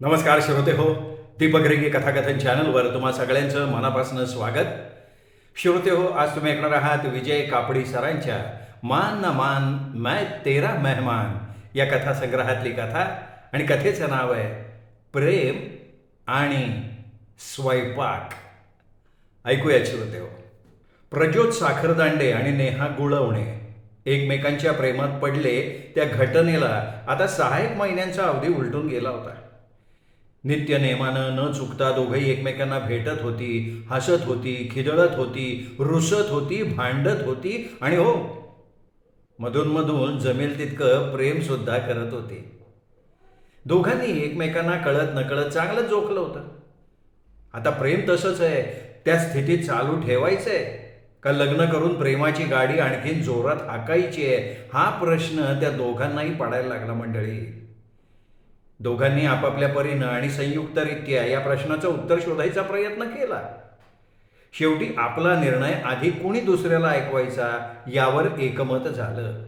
नमस्कार श्रोते हो. दीपक रेगे कथाकथन चॅनलवर तुम्हा सगळ्यांचं मनापासून स्वागत. श्रोते हो, आज तुम्ही ऐकणार आहात विजय कापडी सरांच्या मान ना मान मैं तेरा मेहमान या कथासंग्रहातली कथा. आणि कथेचं नाव आहे प्रेम आणि स्वयंपाक. ऐकूया श्रोते हो. प्रज्योत साखरदांडे आणि नेहा गुळवणे एकमेकांच्या प्रेमात पडले त्या घटनेला आता 6 महिन्यांचा अवधी उलटून गेला होता. नित्य नेमानं न चुकता दोघंही एकमेकांना भेटत होती, हसत होती, खिदळत होती, रुसत होती, भांडत होती आणि हो, मधून जमेल तितकं प्रेमसुद्धा करत होती. दोघांनी एकमेकांना कळत नकळत चांगलं जोखलं होतं. आता प्रेम तसंच आहे, त्या स्थितीत चालू ठेवायचंय का लग्न करून प्रेमाची गाडी आणखीन जोरात हाकायची आहे, हा प्रश्न त्या दोघांनाही पडायला लागला. मंडळी, दोघांनी आपापल्या परीनं आणि संयुक्तरित्या या प्रश्नाचं उत्तर शोधायचा प्रयत्न केला. शेवटी आपला निर्णय आधी कोणी दुसऱ्याला ऐकवायचा यावर एकमत झालं.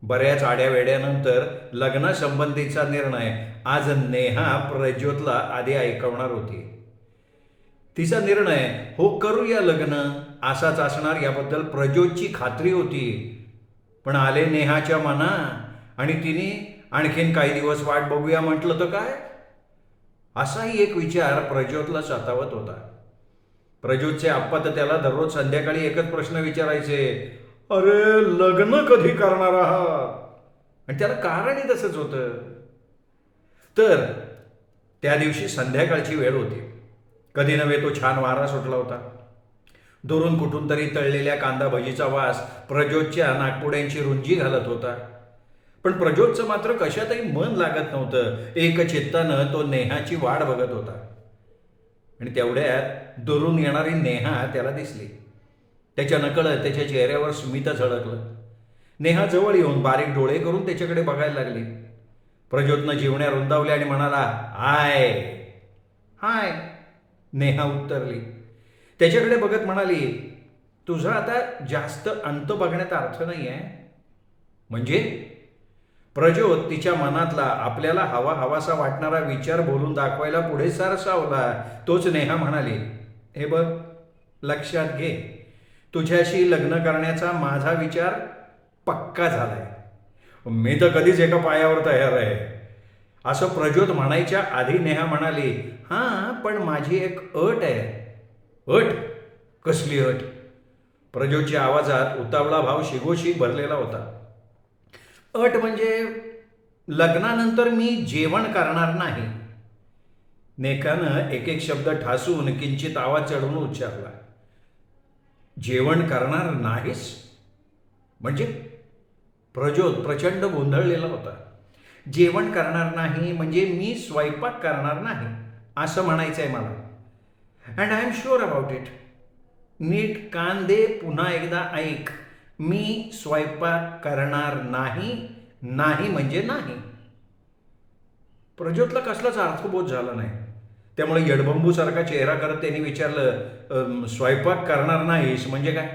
बऱ्याच आड्यावेड्यानंतर लग्नासंबंधीचा निर्णय आज नेहा प्रज्योतला आधी ऐकवणार होती. तिचा निर्णय हो करूया लग्न असाच असणार याबद्दल प्रज्योतची खात्री होती. पण आले नेहाच्या मना आणि तिने आणखीन काही दिवस वाट बघूया म्हटलं तर काय, असाही एक विचार प्रज्योतला सतावत होता. प्रज्योतचे आप्पा तर त्याला दररोज संध्याकाळी एकच प्रश्न विचारायचे, अरे लग्न कधी करणार आहात? आणि त्याला कारणही तसंच होतं. तर त्या दिवशी संध्याकाळची वेळ होती. कधी नव्हे तो छान वारा सुटला होता. दुरून कुठून तरी तळलेल्या कांदा भजीचा वास प्रज्योतच्या नागपुड्यांची रुंजी घालत होता. पण प्रज्योतचं मात्र कशातही मन लागत नव्हतं. एकचित्तानं तो नेहाची वाट बघत होता. आणि तेवढ्यात दुरून येणारी नेहा त्याला दिसली. त्याच्या नकळत त्याच्या चेहऱ्यावर स्मित झळकलं. नेहा जवळ येऊन बारीक डोळे करून त्याच्याकडे बघायला लागली. प्रज्योतनं जिवण्या रुंदावल्या आणि म्हणाला, हाय हाय. नेहा उत्तरली. त्याच्याकडे बघत म्हणाली, तुझा आता जास्त अंत बघण्यात अर्थ नाही आहे. म्हणजे? प्रज्योत तिच्या मनातला आपल्याला हवासा वाटणारा विचार बोलून दाखवायला पुढे सरसावला. तोच नेहा म्हणाली, हे बघ, लक्षात घे, तुझ्याशी लग्न करण्याचा माझा विचार पक्का झालाय. मी तर कधीच एका पायावर तयार आहे. असं प्रज्योत म्हणायच्या आधी नेहा म्हणाली, हां, पण माझी एक अट आहे. अट? कसली अट? प्रज्योतच्या आवाजात उतावळा भाव शिगोशिग भरलेला होता. अट म्हणजे लग्नानंतर मी जेवण करणार नाही. नेकानं एक एक शब्द ठासून किंचित आवाज चढवून उच्चारला. जेवण करणार नाहीस म्हणजे? प्रज्योत प्रचंड गोंधळलेला होता. जेवण करणार नाही म्हणजे मी स्वयंपाक करणार नाही असं म्हणायचंय मला. And I am sure about it. नीट कान दे, पुन्हा एकदा ऐक. मी स्वयंपाक करणार नाही. नाही म्हणजे नाही. प्रज्योतला कसलाच अर्थबोध झाला नाही. त्यामुळे यडबंबूसारखा चेहरा करत त्यांनी विचारलं, स्वयंपाक करणार नाहीस म्हणजे काय?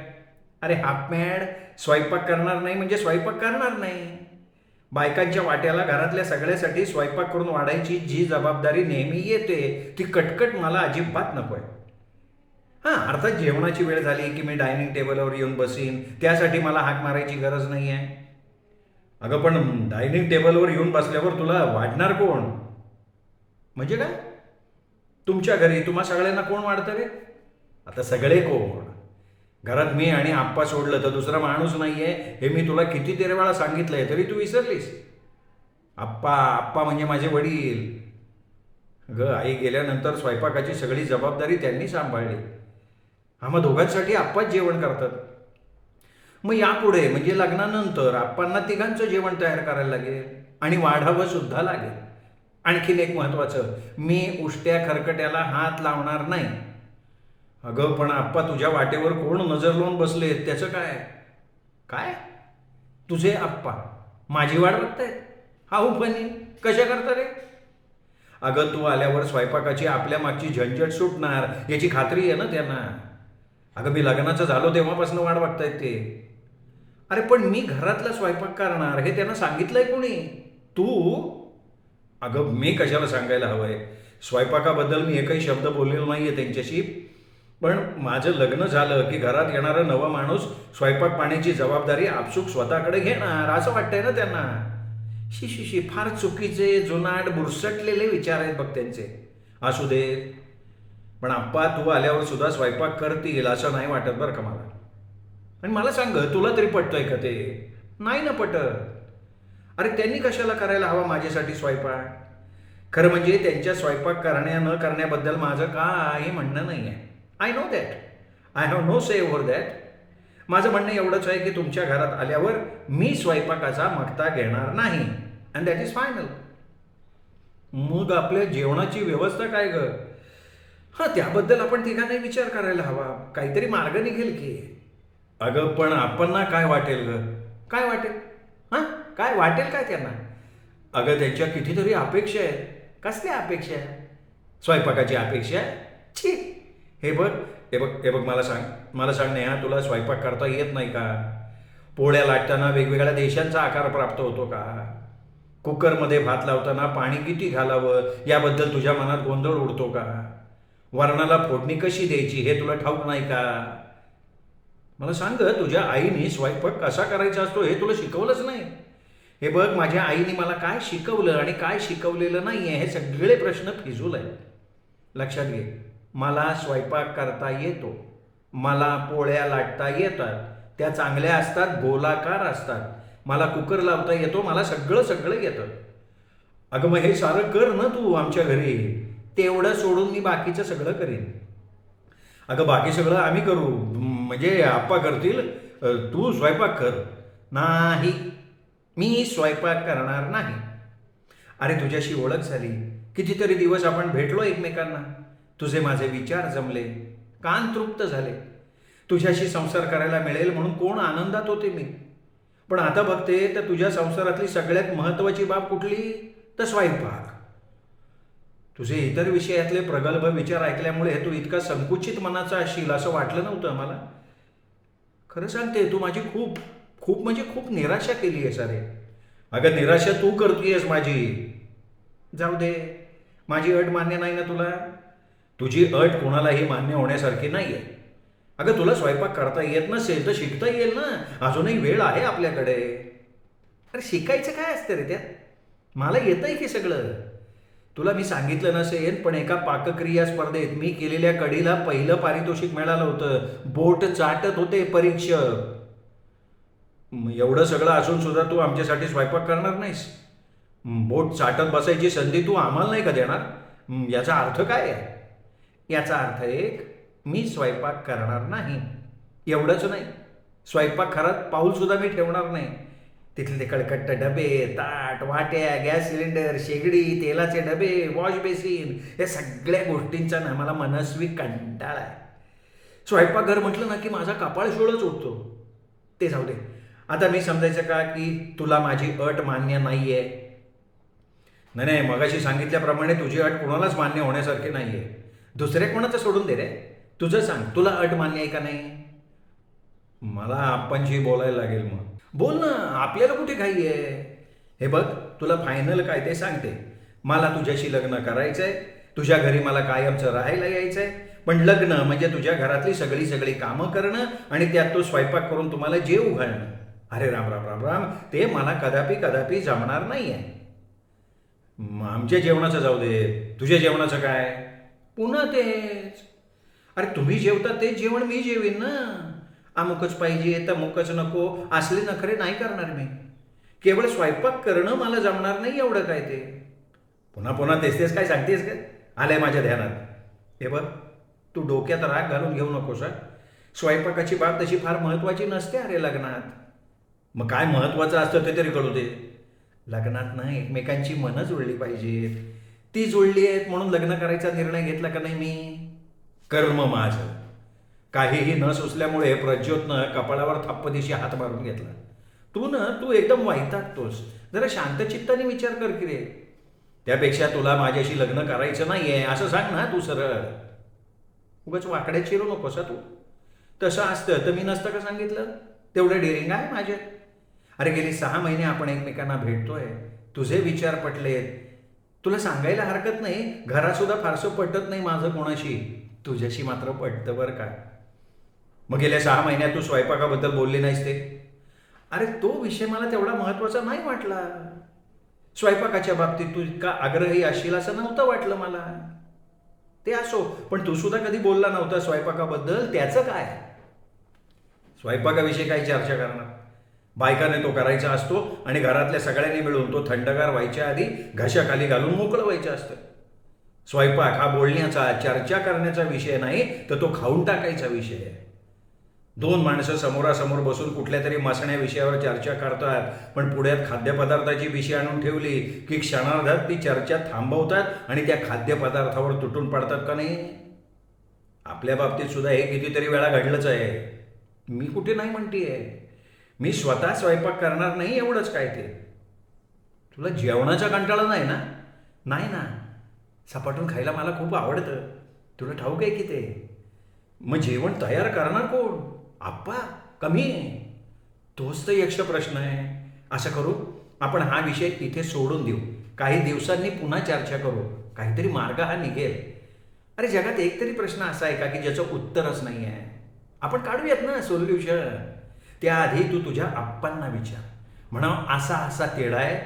अरे हाफमॅड, स्वयंपाक करणार नाही म्हणजे स्वयंपाक करणार नाही. बायकांच्या वाट्याला घरातल्या सगळ्यासाठी स्वयंपाक करून वाढायची जी जबाबदारी नेहमी येते ती कटकट मला अजिबात नको आहे. हां, अर्थात जेवणाची वेळ झाली की मी डायनिंग टेबलवर येऊन बसीन, त्यासाठी मला हाक मारायची गरज नाही आहे. अगं पण डायनिंग टेबलवर येऊन बसल्यावर तुला वाढणार कोण? म्हणजे काय? तुमच्या घरी तुम्हा सगळ्यांना कोण वाढतं रे? आता सगळे कोण? घरात मी आणि आप्पा सोडलं तर दुसरा माणूस नाही आहे हे मी तुला कितीतरी वेळा सांगितलंय, तरी तू विसरलीस. आप्पा आप्पा म्हणजे माझे वडील. ग आई गेल्यानंतर स्वयंपाकाची सगळी जबाबदारी त्यांनी सांभाळली. आम्हा दोघांसाठी आप्पाच जेवण करतात. मग यापुढे म्हणजे लग्नानंतर आप्पांना तिघांचं जेवण तयार करायला लागेल आणि वाढावं सुद्धा लागेल. आणखीन एक महत्वाचं, मी उष्ट्या खरकट्याला हात लावणार नाही. अगं पण आप्पा, तुझ्या वाटेवर कोण नजर लावून बसले त्याचं काय? काय? तुझे आप्पा माझी वाट बघतायत? हा उफणी कशा करता रे? अगं तू आल्यावर स्वयंपाकाची आपल्या मागची झंझट सुटणार याची खात्री आहे ना त्यांना. अगं मी लग्नाचं झालो तेव्हापासून वाट बघतायत ते. अरे पण मी घरातला स्वयंपाक करणार हे त्यांना सांगितलंय कोणी? तू? अगं मी कशाला सांगायला हवंय, स्वयंपाकाबद्दल मी एकही शब्द बोललेलो नाहीये त्यांच्याशी. पण माझं लग्न झालं की घरात येणारा नवा माणूस स्वयंपाक पाण्याची जबाबदारी आपसूक स्वतःकडे घेणार असं वाटतंय ना त्यांना. शी शी शी, फार चुकीचे जुनाट बुरसटलेले विचार आहेत बघ त्यांचे. असू दे, पण आप्पा तू आल्यावर सुद्धा स्वयंपाक करतील असं नाही वाटत बरं का मला. आणि मला सांग, तुला तरी पटतंय का ते? नाही ना पटत. अरे त्यांनी कशाला करायला हवा माझ्यासाठी स्वयंपाक? खरं म्हणजे त्यांच्या स्वयंपाक करण्या न करण्याबद्दल माझं काही म्हणणं नाही आहे. I know that. I have no say over that. माझं म्हणणं एवढंच आहे की तुमच्या घरात आल्यावर मी स्वयंपाकाचा मक्ता घेणार नाही, अँड दॅट इज फायनल. मग आपल्या जेवणाची व्यवस्था काय ग? हां, त्याबद्दल आपण तिघांनाही विचार करायला हवा. काहीतरी मार्ग निघेल की. अगं पण आपणना काय वाटेल ग? काय वाटेल? हां, काय वाटेल काय त्यांना? अगं त्यांच्या कितीतरी अपेक्षा आहेत. कसल्या अपेक्षा? स्वयंपाकाची अपेक्षा? छी. हे बघ, हे बघ, मला सांग नेहा, तुला स्वयंपाक करता येत नाही का? पोळ्या लाटताना वेगवेगळ्या देशांचा आकार प्राप्त होतो का? कुकरमध्ये भात लावताना पाणी किती घालावं याबद्दल तुझ्या मनात गोंधळ उडतो का? वरणाला फोडणी कशी द्यायची हे तुला ठाऊक नाही का? मला सांग, तुझ्या आईने स्वयंपाक कसा करायचा असतो हे तुला शिकवलंच नाही. हे बघ, माझ्या आईने मला काय शिकवलं आणि काय शिकवलेलं नाही आहे हे सगळे प्रश्न फिजूल आहेत. लक्षात घे, मला स्वयंपाक करता येतो. मला पोळ्या लाटता येतात. त्या चांगल्या असतात, गोलाकार असतात. मला कुकर लावता येतो. मला सगळं सगळं येतं. अगं मग हे सारं कर ना तू आमच्या घरी. तेवढं सोडून मी बाकीचं सगळं करीन. अगं बाकी सगळं आम्ही करू, म्हणजे आप्पा करतील, तू स्वयंपाक कर. नाही, मी स्वयंपाक करणार नाही. अरे तुझ्याशी ओळख झाली, कितीतरी दिवस आपण भेटलो एकमेकांना. तुझे माझे विचार जमले, कान तृप्त झाले. तुझ्याशी संसार करायला मिळेल म्हणून कोण आनंदात होते मी. पण आता बघते तर तुझ्या संसारातली सगळ्यात महत्त्वाची बाब कुठली? तर स्वयंपाक. तुझे इतर विषयातले प्रगल्भ विचार ऐकल्यामुळे तू इतका संकुचित मनाचा असशील असं वाटलं नव्हतं मला. खरं सांगते, तू माझी खूप खूप म्हणजे खूप निराशा केली आहेस. अरे अगं, निराशा तू करतेयस माझी. जाऊ दे, माझी अट मान्य नाही ना तुला? तुझी अट कोणालाही मान्य होण्यासारखी नाही आहे. अगं तुला स्वयंपाक करता येत नसेल तर शिकता येईल ना. अजूनही वेळ आहे आपल्याकडे. अरे शिकायचं काय असतं रे त्यात? मला येतंय की सगळं. तुला मी सांगितलं नसेल, पण एका पाकक्रिया स्पर्धेत मी केलेल्या कढीला पहिलं पारितोषिक मिळालं होतं. बोट चाटत होते परीक्षक. एवढं सगळं असून सुद्धा तू आमच्यासाठी स्वयंपाक करणार नाहीस? बोट चाटत बसायची संधी तू आम्हाला नाही का देणार? याचा अर्थ काय आहे? याचा अर्थ एक, मी स्वयंपाक करणार नाही. एवढंच नाही, स्वयंपाकघरात पाऊलसुद्धा मी ठेवणार नाही. तिथले ते कळकट्ट डबे, ताट, वाट्या, गॅस सिलेंडर, शेगडी, तेलाचे डबे, वॉश बेसिन, या सगळ्या गोष्टींचा ना मला मनस्वी कंटाळा आहे. स्वयंपाकघर म्हटलं ना की माझा कपाळ शोळच उठतो. ते जाऊ दे. आता मी समजायचं का की तुला माझी अट मान्य नाही आहे? नाही नाही, मगाशी सांगितल्याप्रमाणे तुझी अट कोणालाच मान्य होण्यासारखी नाही आहे. दुसऱ्या कोणाचं सोडून दे रे. तुझं सांग, तुला अट मान्य आहे का नाही? मला आप्पांशी बोलायला लागेल. मग बोल ना, आपल्याला कुठे घाई आहे? हे बघ, तुला फायनल काय ते सांगते. मला तुझ्याशी लग्न करायचंय. तुझ्या घरी मला कायमचं राहायला यायचंय. पण लग्न म्हणजे तुझ्या घरातली सगळी सगळी कामं करणं आणि त्यात तो स्वयंपाक करून तुम्हाला जेवू घालणं. अरे राम राम राम राम, ते मला कदापि कदापि जमणार नाही आहे. आमच्या जेवणाचं जाऊ दे, तुझ्या जेवणाचं काय? पुन्हा तेच. अरे तुम्ही जेवता ते जेवण मी जेवीन ना. अमुकच पाहिजे, तमुकच नको, असले नखरे नाही करणार मी. केवळ स्वयंपाक करणं मला जमणार नाही, एवढं काय ते? पुन्हा पुन्हा तेच तेच काय सांगतेस का? आलंय माझ्या ध्यानात. हे बघ, तू डोक्यात राग घालून घेऊ नकोस. स्वयंपाकाची बाब तशी फार महत्त्वाची नसते अरे लग्नात. मग काय महत्त्वाचं असतं ते तरी कळू दे. लग्नात ना एकमेकांची मनं जुळली पाहिजेत. ती जुळली आहेत म्हणून लग्न करायचा निर्णय घेतला का नाही मी? कर्म माझं. काहीही न सुचल्यामुळे प्रज्योतनं कपाळावर थप्पदिशी हात मारून घेतला. तू एकदम वैतागतोस. जरा शांतचित्ताने विचार कर की रे. त्यापेक्षा तुला माझ्याशी लग्न करायचं नाहीये असं सांग ना तू सरळ. उगाच वाकड्यात चिरू नकोस तू. तसं असतं तर मी नसतं का सांगितलं? तेवढं डेअरिंग आहे माझ्यात. अरे गेली 6 महिने आपण एकमेकांना भेटतोय. तुझे विचार पटलेत. तुला सांगायला हरकत नाही, घरातसुद्धा फारसं पटत नाही माझं कोणाशी. तुझ्याशी मात्र पटतं बरं का. मग गेल्या 6 महिन्यात तू स्वयंपाकाबद्दल बोलली नाहीस ते? अरे तो विषय मला तेवढा महत्त्वाचा नाही वाटला. स्वयंपाकाच्या बाबतीत तू इतका आग्रही असशील असं नव्हतं वाटलं मला. ते असो, पण तू सुद्धा कधी बोलला नव्हता स्वयंपाकाबद्दल. त्याचं काय? स्वयंपाकाविषयी काही चर्चा करणार? बायकाने तो करायचा असतो आणि घरातल्या सगळ्यांनी मिळून तो थंडगार व्हायच्या आधी घशाखाली घालून मोकळं व्हायचं असतं. स्वयंपाक हा बोलण्याचा, चर्चा करण्याचा विषय नाही, तर तो खाऊन टाकायचा विषय आहे. 2 माणसं समोरासमोर बसून कुठल्या तरी मसण्या विषयावर चर्चा करतात, पण पुढ्यात खाद्यपदार्थाची पिशी आणून ठेवली की क्षणार्धात ती चर्चा थांबवतात आणि त्या खाद्यपदार्थावर तुटून पडतात का नाही? आपल्या बाबतीत सुद्धा हे कितीतरी वेळा घडलंच आहे. मी कुठे नाही म्हणतेय. मी स्वतः स्वयंपाक करणार नाही एवढंच काय ते. तुला जेवणाचा कंटाळा नाही ना? नाही ना. सपाटून खायला मला खूप आवडतं. तुला ठाऊक आहे की ते. मग जेवण तयार करणार कोण? आप्पा? कमी आहे? तोच तर यक्ष प्रश्न आहे. असं करू, आपण हा विषय इथे सोडून देऊ. काही दिवसांनी पुन्हा चर्चा करू. काहीतरी मार्ग हा निघेल. अरे जगात एक तरी प्रश्न असा आहे का की ज्याचं उत्तरच नाही आहे? आपण काढूयात ना सोल्युशन. त्याआधी तू तुझ्या आप्पांना विचार. म्हणा असा असा तेढा आहे,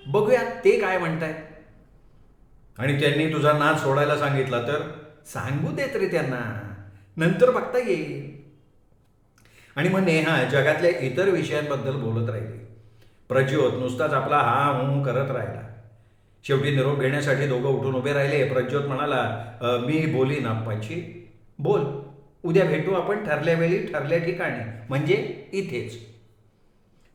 बघूया ते काय म्हणतायत. आणि त्यांनी तुझा नाद सोडायला सांगितला तर सांगू देत रे त्यांना, नंतर बघता येईल. आणि मग नेहा जगातल्या इतर विषयांबद्दल बोलत राहिली. प्रज्योत नुसताच आपला हा हूं करत राहिला. शेवटी निरोप घेण्यासाठी दोघं उठून उभे राहिले. प्रज्योत म्हणाला, मी बोलीन आप्पाची. बोल, उद्या भेटू आपण ठरल्या वेळी ठरल्या ठिकाणी, म्हणजे इथेच.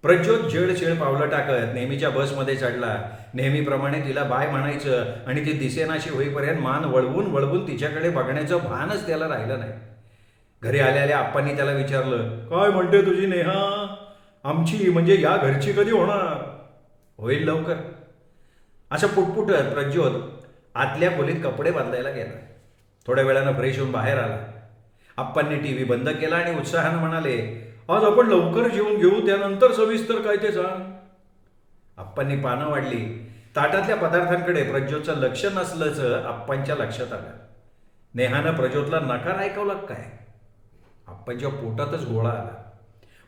प्रज्योत जडशीळ पावलं टाकत नेहमीच्या बसमध्ये चढला. नेहमीप्रमाणे तिला बाय म्हणायचं आणि ती दिसेनाशी होईपर्यंत मान वळवून वळवून तिच्याकडे बघण्याचं भानच त्याला राहिलं नाही. घरी आल्या आप्पांनी त्याला विचारलं, काय म्हणते तुझी नेहा? आमची म्हणजे या घरची कधी होणार? होईल लवकर. असं पुटपुटत प्रज्योत आतल्या खोलीत कपडे बदलायला गेला. थोड्या वेळानं फ्रेश होऊन बाहेर आला. आप्पांनी टीव्ही बंद केला आणि उत्साहानं म्हणाले, आज आपण लवकर जेवून घेऊ, त्यानंतर सविस्तर काय ते सांग. आप्पांनी पानं वाढली. ताटातल्या पदार्थांकडे प्रज्योतचं लक्ष नसल्याचं आप्पांच्या लक्षात आलं. नेहानं प्रज्योतला नकार ऐकवला काय? आप्पांच्या पोटातच गोळा आला.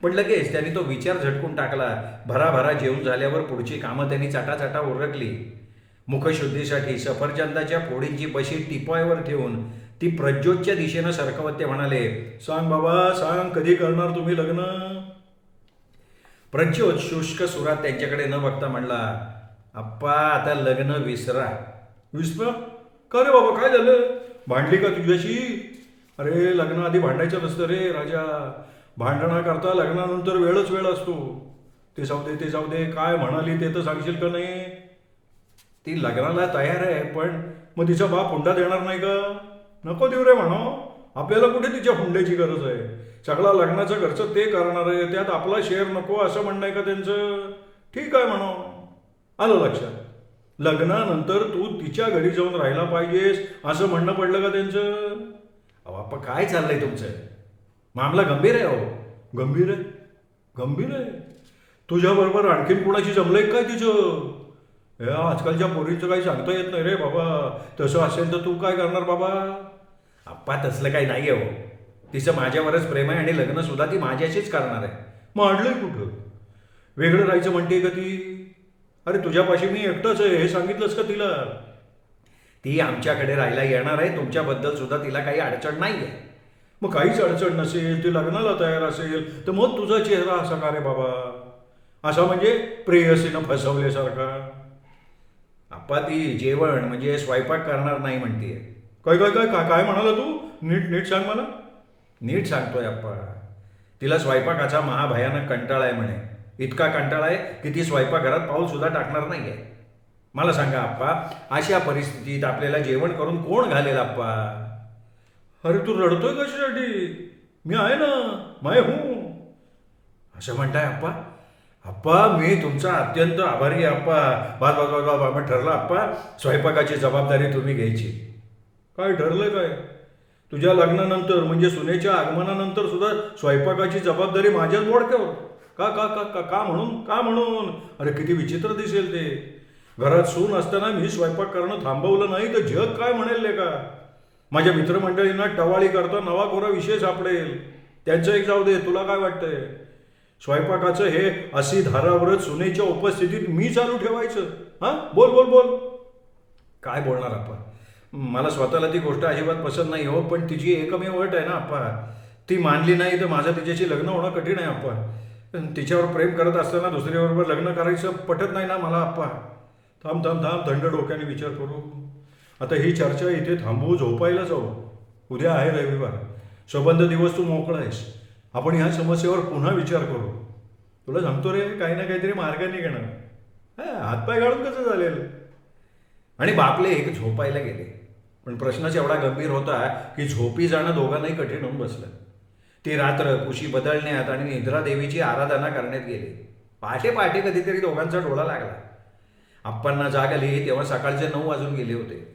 पण लगेच त्यांनी तो विचार झटकून टाकला. भराभरा जेवून झाल्यावर पुढची कामं त्यांनी चाटाचाटा उरकली. मुखशुद्धीसाठी सफरचंदाच्या फोडींची बशी टिपॉयवर ठेवून ती प्रज्योतच्या दिशेनं सरकवत ते म्हणाले, सांग बाबा सांग, कधी करणार तुम्ही लग्न? प्रज्योत शुष्क सुरात त्यांच्याकडे न बघता म्हणला, आप्पा आता लग्न विसरा. विसरा? का रे बाबा, काय झालं? भांडली का तुझ्याशी? अरे लग्न आधी भांडायचं नसतं रे राजा. भांडणाकरता लग्नानंतर वेळच वेळ असतो. ते जाऊ दे, ते जाऊ दे. काय म्हणाली ते तर सांगशील का नाही? ती लग्नाला तयार आहे, पण मग तिचा बाप हुंडा देणार नाही का? नको देऊ रे म्हणा. आपल्याला कुठे तिच्या हुंड्याची गरज आहे? सगळा लग्नाचा खर्च ते करणार आहे, त्यात आपला शेअर नको असं म्हणणं आहे का त्यांचं? ठीक आहे म्हणा. आलं लक्षात. लग्नानंतर तू तिच्या घरी जाऊन राहायला पाहिजेस असं म्हणणं पडलं का त्यांचं? अहो बाप्पा, काय चाललंय तुमचं? मामला गंभीर आहे. अहो गंभीर आहे? गंभीर आहे? तुझ्याबरोबर आणखीन कुणाशी जमलंय काय तिचं? आजकालच्या पोरींचं काही सांगता येत नाही रे बाबा. तसं असेल तर तू काय करणार बाबा? आप्पा तसलं काही नाही आहे. हो, तिचं माझ्यावरच प्रेम आहे आणि लग्न सुद्धा ती माझ्याशीच करणार आहे. मांडलंय कुठं? वेगळं राहायचं म्हणते का ती? अरे तुझ्यापाशी मी एकटाच आहे हे सांगितलंस का तिला? ती आमच्याकडे राहायला येणार आहे. तुमच्याबद्दल सुद्धा तिला काही अडचण नाही आहे. मग काहीच अडचण नसेल, ती लग्नाला तयार असेल, तर मग तुझा चेहरा असा का रे बाबा? असा म्हणजे प्रेयसीनं फसवल्यासारखा. आप्पा ती जेवण म्हणजे स्वयंपाक करणार नाही म्हणतीये. काय काय काय काय म्हणाला तू? नीट नीट सांग मला. नीट सांगतोय आप्पा. तिला स्वयंपाकाचा महाभयानक कंटाळा आहे म्हणे. इतका कंटाळा आहे की ती स्वयंपाकघरात पाऊल सुद्धा टाकणार नाहीये. मला सांगा आप्पा, अशा परिस्थितीत आपल्याला जेवण करून कोण घालेल आप्पा? अरे तू रडतोय कशासाठी? मी आहे ना, मैं हूं. असं म्हणताय आप्पा? आप्पा मी तुमचा अत्यंत आभारी आहे आप्पा. बस बस बस बस मग ठरलं आप्पा, स्वयंपाकाची जबाबदारी तुम्ही घ्यायची. काय ठरलं काय? तुझ्या लग्नानंतर म्हणजे सुनेच्या आगमनानंतर सुद्धा स्वयंपाकाची जबाबदारी माझ्याच बोडक्यावर? का का का का का म्हणून? का म्हणून? अरे किती विचित्र दिसेल ते. घरात सून असताना मी स्वयंपाक करणं थांबवलं नाही तर जग काय म्हणेल का? माझ्या मित्रमंडळींना टवाळी करता नवा कोरा विषय सापडेल. त्यांचं एक जाऊ दे, तुला काय वाटतंय? स्वयंपाकाचं हे अशी धाराव्रत सुनेच्या उपस्थितीत मी चालू ठेवायचं? हा, बोल बोल बोल. काय बोलणार आप्पा? मला स्वतःला ती गोष्ट अजिबात पसंत नाही हो, पण तिची एकमेव अट आहे ना आप्पा. ती मानली नाही तर माझं तिच्याशी लग्न होणं कठीण आहे आप्पा. तिच्यावर प्रेम करत असताना दुसऱ्याबरोबर लग्न करायचं पटत नाही ना मला आप्पा. थांब थांब थांब, थंड डोक्याने विचार करू. आता ही चर्चा इथे थांबवू, झोपायला जाऊ. उद्या आहे रविवार, संबंध दिवस, तू मोकळा आहेस. आपण ह्या समस्येवर पुन्हा विचार करू. तुला सांगतो रे, काही ना काहीतरी मार्ग निघणार. हातपाय काढून कसं चालेल? आणि बापले एक झोपायला गेले. पण प्रश्नच एवढा गंभीर होता की झोपी जाणं दोघांनाही कठीण होऊन बसलं. ती रात्र कुशी बदलण्यात आणि निद्रा देवीची आराधना करण्यात गेली. पहाटे पहाटे कधीतरी दोघांचा डोळा लागला. आप्पांना जाग आली तेव्हा सकाळचे 9 वाजून गेले होते.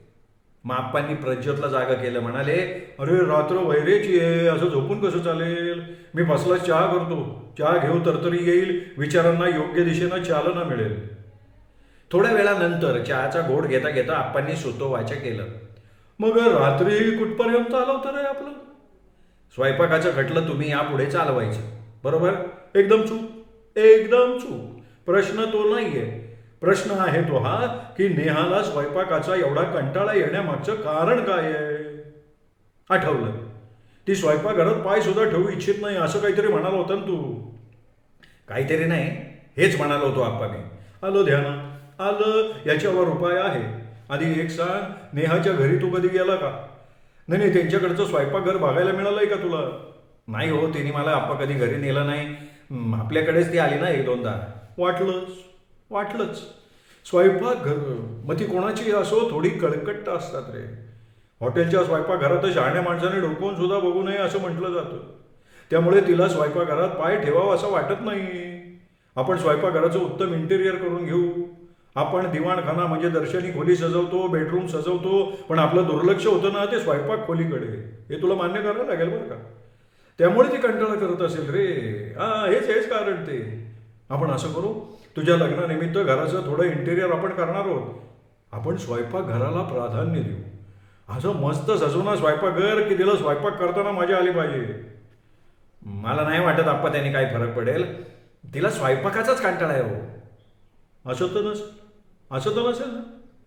मग आप्पांनी प्रज्योतला जागा केलं. म्हणाले, अरे रात्र वैरेची आहे, असं झोपून कसं चालेल? मी बसला चहा करतो. चहा घेऊ तरतरी येईल, विचारांना योग्य दिशेनं चालना मिळेल. थोड्या वेळानंतर चहाचा घोट घेता घेता आप्पांनी सुतोवाच केलं. मग रात्री कुठपर्यंत चालवतं रे आपलं? स्वयंपाकाचं खटलं तुम्ही यापुढे चालवायचं, बरोबर? एकदम चूक, एकदम चूक. प्रश्न तो नाहीये. प्रश्न आहे तो हा की नेहाला स्वयंपाकाचा एवढा कंटाळा येण्यामागचं कारण काय आहे? आठवलं, ती स्वयंपाकघरात पाय सुद्धा ठेवू इच्छित नाही असं काहीतरी म्हणाला होता ना तू? काहीतरी नाही, हेच म्हणालो होतो आप्पा मी. आलं ध्यानात, आलं. याच्यावर उपाय आहे. आधी एक सांग, नेहाच्या घरी तू कधी गेला का? नाही नाही, त्यांच्याकडचं स्वयंपाकघर बघायला मिळालंय का तुला? नाही हो, तिने मला आप्पा कधी घरी नेलं नाही. आपल्याकडेच ती आली ना 1-2दा. वाटलंच. स्वयंपाकघर मग ती कोणाची असो, थोडी कळकट्ट असतात रे. हॉटेलच्या स्वयंपाकघरात शहाण्या माणसाने डोकवून सुद्धा बघू नये असं म्हटलं जातं. त्यामुळे तिला स्वयंपाकघरात पाय ठेवावं असं वाटत नाही. आपण स्वयंपाकघराचं उत्तम इंटेरियर करून घेऊ. आपण दिवाणखाना म्हणजे दर्शनी खोली सजवतो, बेडरूम सजवतो, पण आपलं दुर्लक्ष होतं ना ते स्वयंपाक खोलीकडे. हे तुला मान्य करायला लागेल बरं का? त्यामुळे ती कंटाळा करत असेल रे. हेच कारण ते. आपण असं करू, तुझ्या लग्नानिमित्त घराचं थोडं इंटेरियर आपण करणार आहोत. आपण स्वयंपाकघराला प्राधान्य देऊ. असं मस्त सजवणार स्वयंपाकघर की तिला स्वयंपाक करताना मजा आली पाहिजे. मला नाही वाटत आप्पा त्यांनी काही फरक पडेल. तिला स्वयंपाकाचाच कंटाळा आहे हो. असं तर नसेल ना?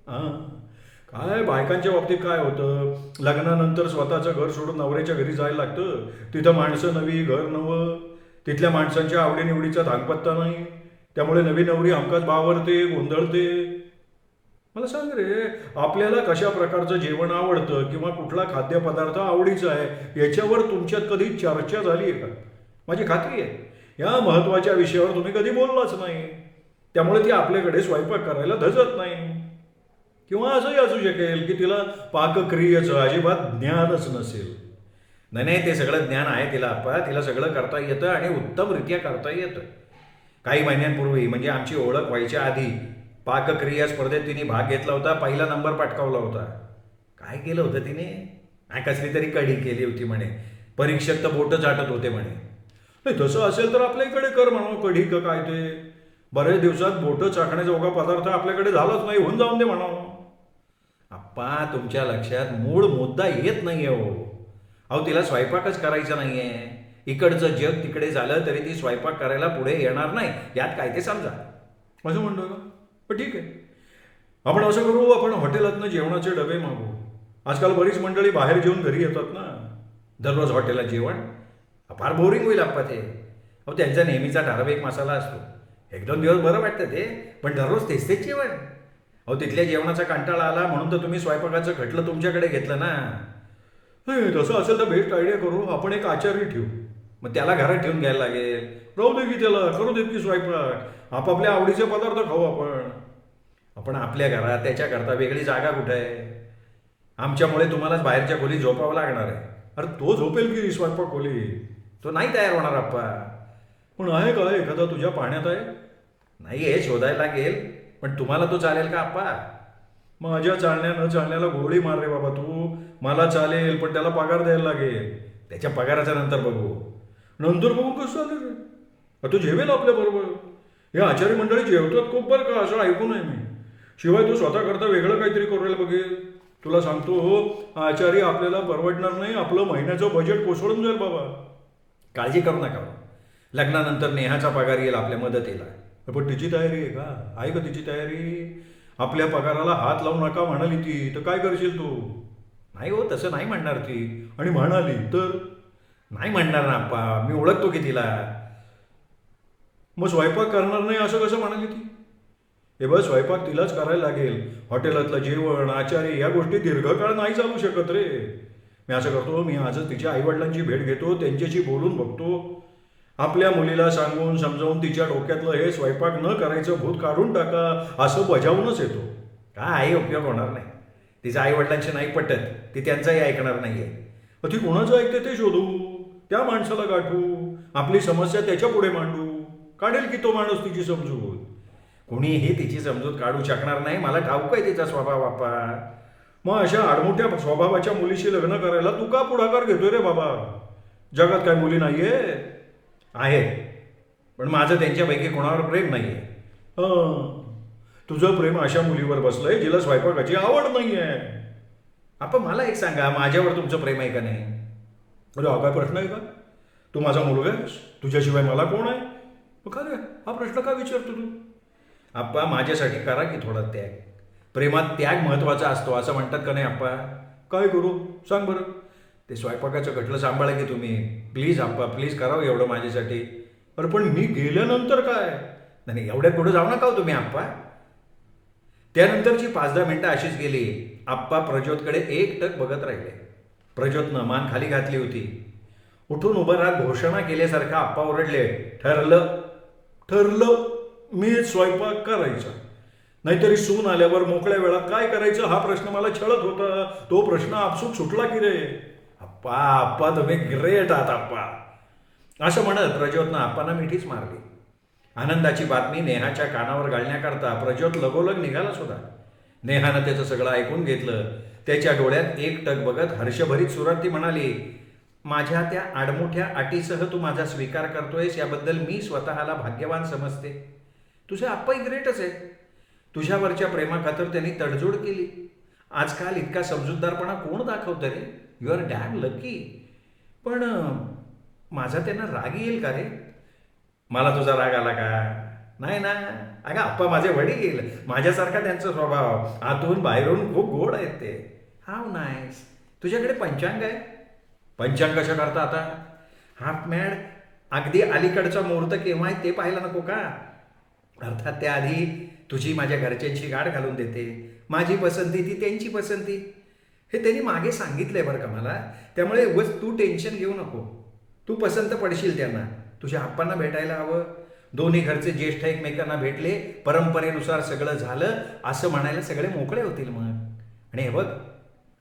हां, काय बायकांच्या बाबतीत काय होतं, लग्नानंतर स्वतःचं घर सोडून नवऱ्याच्या घरी जायला लागतं. तिथं माणसं नवी, घर नवं, तिथल्या माणसांच्या आवडीनिवडीचा धांगपत्ता नाही. त्यामुळे नवी नवरी हमखास बावरते, गोंधळते. मला सांग रे, आपल्याला कशा प्रकारचं जेवण आवडतं किंवा कुठला खाद्यपदार्थ आवडीचा आहे याच्यावर तुमच्यात कधी चर्चा झाली आहे का? माझी खात्री आहे या महत्त्वाच्या विषयावर तुम्ही कधी बोललाच नाही. त्यामुळे ती आपल्याकडे स्वयंपाक करायला धजत नाही. किंवा असंही असू शकेल की तिला पाकक्रियेचं अजिबात ज्ञानच नसेल. नाही, ते सगळं ज्ञान आहे तिला आप्पा. तिला सगळं करता येतं आणि उत्तमरित्या करता येतं. काही महिन्यांपूर्वी म्हणजे आमची ओळख व्हायच्या आधी पाकक्रिया स्पर्धेत तिने भाग घेतला होता. पहिला नंबर पटकावला होता. काय केलं होतं तिने? कसली तरी कढी केली होती म्हणे. परीक्षेत तर बोटं चाटत होते म्हणे. नाही, तसं असेल तर आपल्या इकडे कर म्हणावं कढी का काय ते. बऱ्याच दिवसात बोटं चाकण्याजोगा पदार्थ आपल्याकडे झालाच नाही, होऊन जाऊन दे म्हणावं. आप्पा, तुमच्या लक्षात मूळ मुद्दा येत नाहीये हो. अहो, तिला स्वयंपाकच करायचा नाहीये. इकडचं जग तिकडे झालं तरी ती स्वयंपाक करायला पुढे येणार नाही, यात काय ते समजा. असं म्हणतो का? पण ठीक आहे, आपण असं करू, आपण हॉटेलातनं जेवणाचे डबे मागू. आजकाल बरीच मंडळी बाहेर जेवून घरी येतात ना. दररोज हॉटेलात जेवण फार बोरिंग होईल आप्पा ते. अहो, त्यांचा नेहमीचा ठराविक मसाला असतो. 1-2 दिवस बरं वाटतं ते, पण दररोज तेच जेवण. अहो, तिथल्या जेवणाचा कंटाळा आला म्हणून तर तुम्ही स्वयंपाकाचं खटलं तुमच्याकडे घेतलं ना. तसं असेल तर बेस्ट आयडिया करू, आपण एक आचार्य ठेवू. मग त्याला घरात ठेवून घ्यायला लागेल. राहू दे की त्याला, करू देत की स्वयंपाक. आपापल्या आवडीचे पदार्थ खाऊ आपण. आपण आपल्या घरात त्याच्याकरता वेगळी जागा कुठं आहे? आमच्यामुळे तुम्हालाच बाहेरच्या खोलीत झोपावं लागणार आहे. अरे तो झोपेल की स्वयंपाक खोली? तो नाही तयार होणार आप्पा. पण आहे का एखादा तुझ्या पाण्यात आहे? नाही, हे शोधायला लागेल. पण तुम्हाला तो चालेल का आप्पा? माझ्या चालण्या न चालण्याला गोळी मार रे बाबा तू. मला चालेल, पण त्याला पगार द्यायला लागेल. त्याच्या पगाराच्या नंतर बघू. नंतर बघू कसं चालेल रे? तो जेवेल आपल्या बरोबर. हे आचार्य मंडळी जेवतात खूप बरं का, असं ऐकून आहे मी. शिवाय तू स्वतः करता वेगळं काहीतरी करूया बघेल. तुला सांगतो आचारी आपल्याला परवडणार नाही. आपलं महिन्याचं बजेट कोसळून जाईल बाबा. काळजी करू नका हो. लग्नानंतर नेहाचा पगार येईल आपल्या मदतीला. पण तिची तयारी आहे का? आहे का तिची तयारी? आपल्या पगाराला हात लावू नका म्हणाली ती, तर काय करशील तू? नाही हो, तसं नाही म्हणणार ती. आणि म्हणाली तर? नाही म्हणणार ना आप्पा, मी ओळखतो की तिला. मग स्वयंपाक करणार नाही असं कसं म्हणाली ती? हे बघ, स्वयंपाक तिलाच करायला लागेल. हॉटेलातलं जेवण, आचारी या गोष्टी दीर्घकाळ नाही चालू शकत रे. मी असं करतो, मी आजच तिच्या आईवडिलांची भेट घेतो, त्यांच्याशी बोलून बघतो. आपल्या मुलीला सांगून समजावून तिच्या डोक्यातलं हे स्वयंपाक न करायचं भूत काढून टाका असं बजावूनच येतो. काय उपयोग होणार नाही. तिच्या आईवडिलांशी नाही पटत, ती त्यांचाही ऐकणार नाहीये. मग ती कोणाचं ऐकते ते शोधू, त्या माणसाला गाठू, आपली समस्या त्याच्या पुढे मांडू. काढेल की तो माणूस तिची समजूत. कुणीही तिची समजूत काढू शकणार नाही. मला ठाऊक आहे तिचा स्वभाव आप्पा. मग अशा आडमोठ्या स्वभावाच्या मुलीशी लग्न करायला तू का पुढाकार घेतोय रे बाबा? जगात काय मुली नाहीये? आहेत, पण माझं त्यांच्यापैकी कोणावर प्रेम नाहीये. तुझं प्रेम अशा मुलीवर बसलंय जिला स्वयंपाकाची आवड नाहीये. आप्पा मला एक सांगा, माझ्यावर तुमचं प्रेम आहे का नाही? अरे हा काय प्रश्न आहे का? तू माझा मुलगा आहेस, तुझ्याशिवाय मला कोण आहे? मग का रे हा प्रश्न का विचारतो तू? आप्पा माझ्यासाठी करा की थोडा त्याग. प्रेमात त्याग महत्वाचा असतो असं म्हणतात का नाही आप्पा? काय करू सांग बरं. ते स्वयंपाकाचं कटलं सांभाळा की तुम्ही. प्लीज आप्पा, प्लीज करावं एवढं माझ्यासाठी. अरे पण मी गेल्यानंतर काय? नाही एवढ्या पुढे जाऊ नका हो तुम्ही आप्पा. त्यानंतरची 5-10 मिनिटं अशीच गेली. आप्पा प्रज्योतकडे एकटक बघत राहिले. प्रज्योतनं मान खाली घातली होती. उठून उभं राहत घोषणा केल्यासारखं आप्पा ओरडले, ठरलं. ठरलं मी स्वयंपाक करायचा. नाहीतरी सून आल्यावर मोकळ्या वेळात काय करायचं हा प्रश्न मला छळत होता. तो प्रश्न आपसूक सुटला की रे. आप्पा आप्पा तुम्ही ग्रेट आहात आप्पा. असं म्हणत प्रज्योतनं आप्पांना मिठीच मारली. आनंदाची बातमी नेहाच्या कानावर घालण्याकरता प्रज्योत लगोलग निघाला सुद्धा. नेहानं त्याचं सगळं ऐकून घेतलं. त्याच्या डोळ्यात एकटक बघत हर्षभरीत सुरात ती म्हणाली, माझ्या त्या आडमोठ्या अटीसह तू माझा स्वीकार करतोयस याबद्दल मी स्वतःला भाग्यवान समजते. तुझे आप्पाही ग्रेटच आहे. तुझ्यावरच्या प्रेमाखातर त्यांनी तडजोड केली. आजकाल इतका समजूतदारपणा कोण दाखवतं रे? You are damn lucky. पण माझा त्यांना राग येईल का रे? मला तुझा राग आला का? नाही ना. अगं आप्पा माझे वडील, माझ्यासारखा त्यांचा स्वभाव. आतून बाहेरून खूप गोड आहेत ते. हाव नाईस. तुझ्याकडे पंचांग आहे? पंचांग कशा करता आता? Half mad. अगदी अलीकडचा मुहूर्त केव्हा आहे ते पाहायला नको का? अर्थात त्याआधी तुझी माझ्या घरच्यांची गाठ घालून देते. माझी पसंती ती त्यांची पसंती. हे त्यांनी मागे सांगितलंय बरं का मला. त्यामुळे उगाच तू टेन्शन घेऊ नको. तू पसंत पडशील त्यांना. तुझ्या आप्पांना भेटायला हवं. दोन्ही घरचे ज्येष्ठ एकमेकांना भेटले, परंपरेनुसार सगळं झालं असं म्हणायला सगळे मोकळे होतील मग. आणि हे बघ,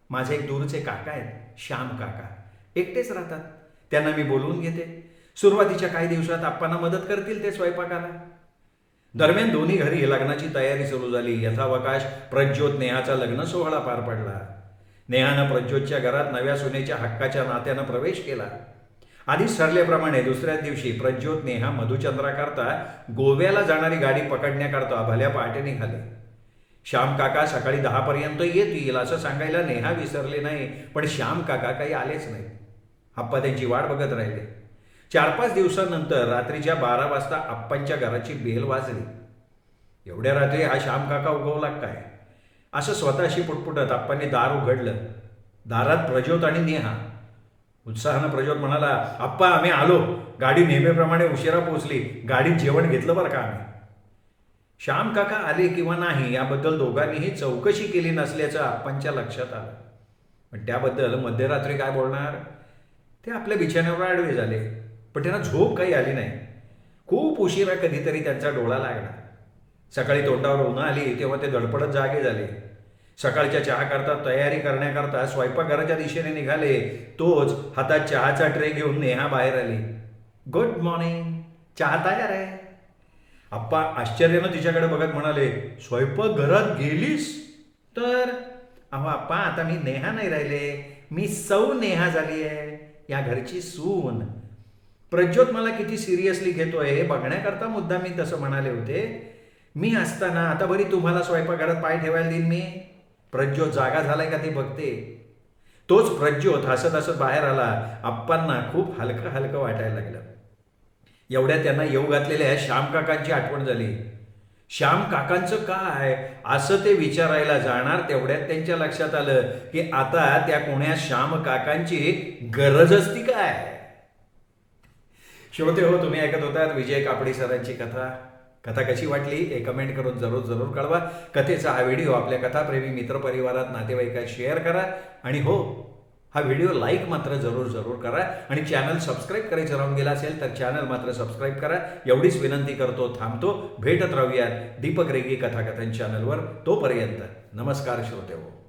माझे एक दूरचे काका आहेत, श्याम काका. एकटेच राहतात. त्यांना मी बोलवून घेते. सुरुवातीच्या काही दिवसात आप्पांना मदत करतील ते स्वयंपाकाला. दरम्यान दोन्ही घरी लग्नाची तयारी सुरू झाली. यथावकाश प्रज्योत नेहाचा लग्न सोहळा पार पडला. नेहानं प्रज्योतच्या घरात नव्या सुनेच्या हक्काच्या नात्यानं प्रवेश केला. आधीच ठरल्याप्रमाणे दुसऱ्याच दिवशी प्रज्योत नेहा मधुचंद्राकरता गोव्याला जाणारी गाडी पकडण्याकरता भल्या पहाटे निघाले. श्याम काका सकाळी 10 पर्यंत येतील असं सांगायला नेहा विसरले नाही. पण श्याम काका काही आलेच नाहीत. आप्पा त्यांची वाट बघत राहिले. 4-5 दिवसांनंतर रात्रीच्या 12 वाजता आप्पांच्या घराची बेल वाजली. एवढ्या रात्री हा श्याम काका उगवला काय असं स्वतःशी पुटपुटत आप्पांनी दार उघडलं. दारात प्रज्योत आणि नेहा. उत्साहानं प्रज्योत म्हणाला, आप्पा आम्ही आलो. गाडी नेहमीप्रमाणे उशिरा पोहोचली. गाडीत जेवण घेतलं बरं का आम्ही. श्याम काका आले किंवा नाही याबद्दल दोघांनीही चौकशी केली नसल्याचं आप्पांच्या लक्षात आलं. पण त्याबद्दल मध्यरात्री काय बोलणार? ते आपल्या बिछाण्यावर आडवे झाले. पण त्यांना झोप काही आली नाही. खूप उशिरा कधीतरी त्यांचा डोळा लागला. सकाळी तोंडावर उन्हं आली तेव्हा ते धडपडत जागे झाले. सकाळच्या चहाकरता तयारी करण्याकरता स्वयंपाकघराच्या दिशेने निघाले. तोच हातात चहाचा ट्रे घेऊन नेहा बाहेर आली. Good morning. चहा तयार आहे. आप्पा आश्चर्यानं तिच्याकडे बघत म्हणाले, स्वयंपाकघरात गेलीस? तर अहो आप्पा, आता मी नेहा नाही राहिले. मी सौ नेहा झाली आहे, या घरची सून. प्रज्योत मला किती सिरियसली घेतोय हे बघण्याकरता मुद्दा मी तसं म्हणाले होते. मी असताना आता बरी तुम्हाला स्वयंपाकघरात पाय ठेवायला देईन मी. प्रज्योत जागा झालाय का ती बघते. तोच प्रज्योत हसत हसत बाहेर आला. आप्पांना खूप हलकं हलकं वाटायला लागलं. एवढ्या त्यांना येऊ घातलेल्या श्याम काकांची आठवण झाली. श्याम काकांचं काय असं ते विचारायला जाणार तेवढ्यात त्यांच्या लक्षात आलं की आता त्या कोण्या श्याम काकांची गरज असती काय. श्रोते हो, तुम्ही ऐकत होतात विजय कापडी सरांची कथा. कथा कशी वाटली हे कमेंट करून जरूर जरूर कळवा. कथेचा हा व्हिडिओ आपल्या कथाप्रेमी मित्रपरिवारात नातेवाईकात शेअर करा. आणि हो, हा व्हिडिओ लाईक मात्र जरूर जरूर करा. आणि चॅनल सबस्क्राईब करायचं राहून गेला असेल तर चॅनल मात्र सबस्क्राईब करा. एवढीच विनंती करतो. थांबतो. भेटत राहूयात दीपक रेगी कथाकथन चॅनलवर. तोपर्यंत नमस्कार श्रोते हो.